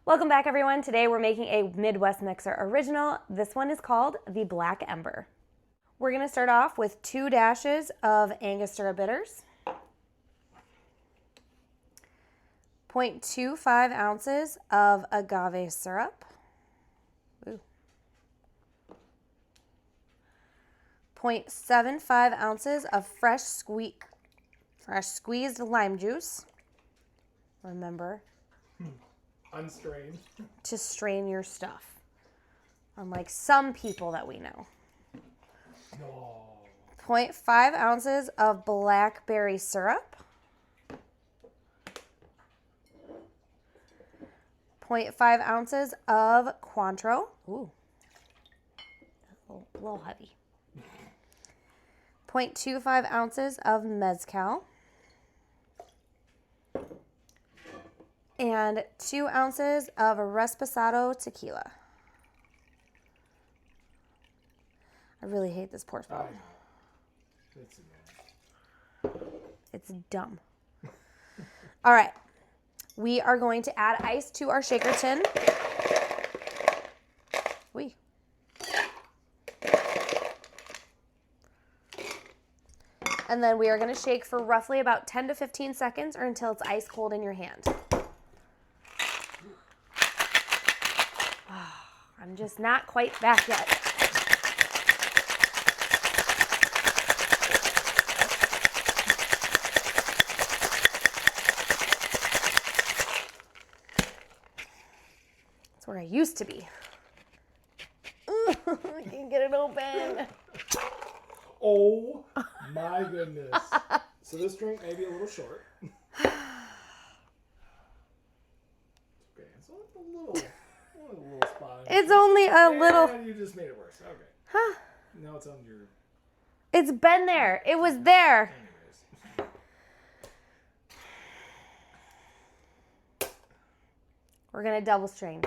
Welcome back, everyone. Today we're making a Midwest Mixer original. This one is called the Black Ember. We're going to start off with 2 dashes of Angostura bitters, 0.25 ounces of Agave Syrup, 0.75 ounces of fresh squeezed lime juice. Remember, unstrained, to strain your stuff, unlike some people that we know. No. 0.5 ounces of Blackberry Syrup, 0.5 ounces of Cointreau. Ooh, a little heavy. 0.25 ounces of Mezcal, and 2 ounces of Reposado Tequila. I really hate this pour spout. It's dumb. All right. We are going to add ice to our shaker tin. Wee. And then we are going to shake for roughly about 10 to 15 seconds or until it's ice cold in your hand. Oh, I'm just not quite back yet. That's where I used to be. I can't get it open. Oh my goodness. So this drink may be a little short. Okay, it's only a little spot. It's only a little. You just made it worse. Okay. Huh? Now it's on your. It's been there. It was there. Anyways. We're going to double strain.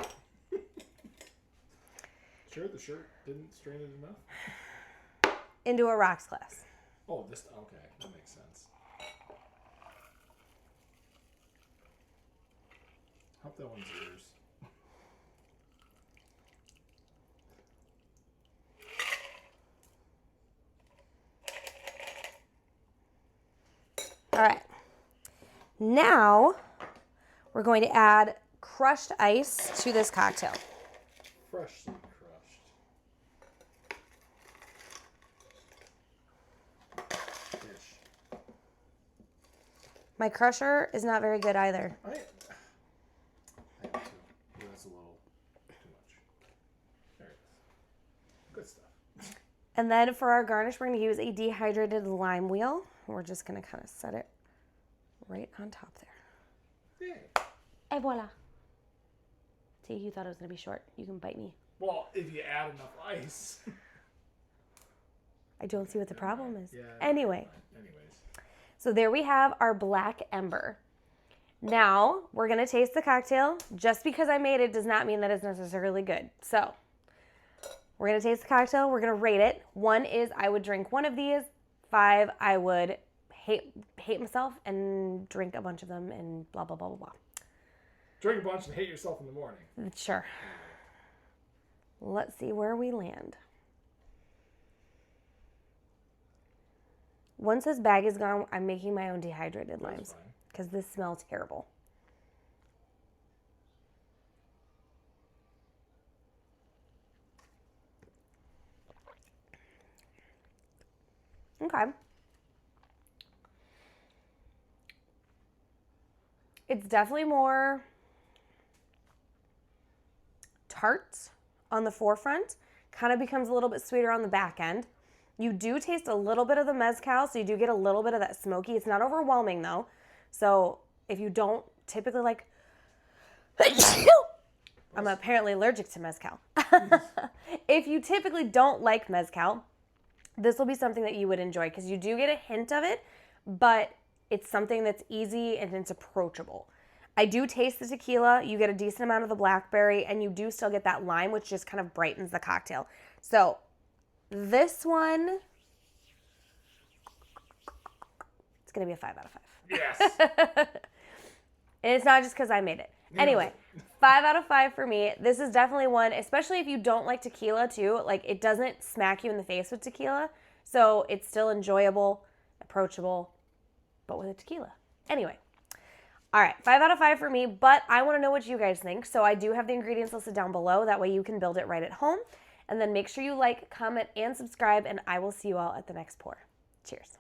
Sure, the shirt didn't strain it enough? Into a rocks glass. Oh, this. Okay, that makes sense. Hope that one's yours. All right. Now we're going to add crushed ice to this cocktail. Freshly crushed. My crusher is not very good either. I have two. That's a little too much. There it is. Good stuff. And then for our garnish, we're going to use a dehydrated lime wheel. We're just going to kind of set it right on top there. Yay. Et voila. See, you thought it was going to be short. You can bite me. Well, if you add enough ice. I don't see what the problem is. Yeah. Anyway. Anyways. So there we have our Black Ember. Now we're going to taste the cocktail. Just because I made it does not mean that it's necessarily good. So we're going to taste the cocktail. We're going to rate it. 1 is I would drink 1 of these. 5, I would hate myself and drink a bunch of them and blah, blah, blah, blah, blah. Drink a bunch and hate yourself in the morning. Sure. Let's see where we land. Once this bag is gone, I'm making my own dehydrated limes because this smells terrible. Okay. It's definitely more tart on the forefront, kind of becomes a little bit sweeter on the back end. You do taste a little bit of the mezcal, so you do get a little bit of that smoky. It's not overwhelming, though. So if you don't typically like... I'm apparently allergic to mezcal. If you typically don't like mezcal, this will be something that you would enjoy because you do get a hint of it, but it's something that's easy and it's approachable. I do taste the tequila. You get a decent amount of the blackberry, and you do still get that lime, which just kind of brightens the cocktail. So this one, it's going to be a 5 out of 5. Yes. And it's not just because I made it. Anyway, 5 out of 5 for me. This is definitely one, especially if you don't like tequila too. Like, it doesn't smack you in the face with tequila. So it's still enjoyable, approachable, but with a tequila. Anyway. All right, 5 out of 5 for me, but I want to know what you guys think. So I do have the ingredients listed down below. That way you can build it right at home. And then make sure you like, comment, and subscribe, and I will see you all at the next pour. Cheers.